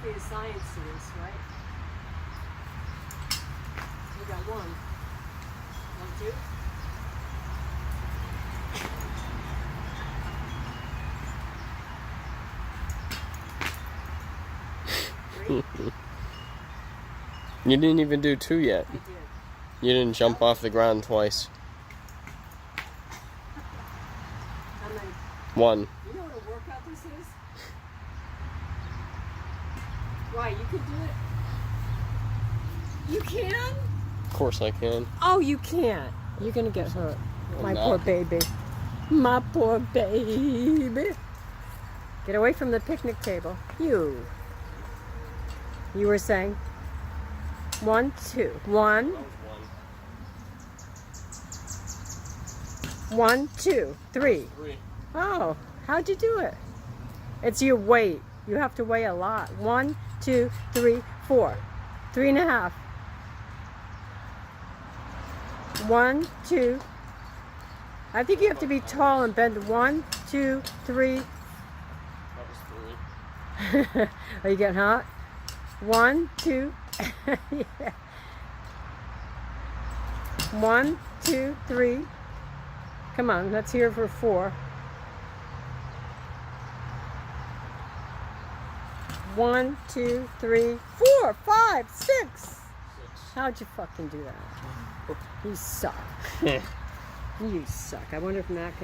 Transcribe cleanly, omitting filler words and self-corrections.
be a science to this, right? We got one. 1, 2. You didn't even do 2 yet. I did. You didn't jump off the ground twice. How many? 1. You know what a workout this is? Why, you could do it? You can? Of course I can. Oh, you can't. You're gonna get hurt. My I'm poor not. baby. My poor baby. Get away from the picnic table. You were saying? 1, 2. 1. 1, 2, 3. 3. Oh, how'd you do it? It's your weight. You have to weigh a lot. 1, 2, 3, 4. 3.5. 1, 2. I think you have to be tall and bend. 1, 2, 3. That was 3. Are you getting hot? 1, 2. Yeah. 1, 2, 3. Come on, let's hear for 4. 1, 2, 3, 4, 5, 6. How'd you fucking do that? You suck. You suck. I wonder if Matt can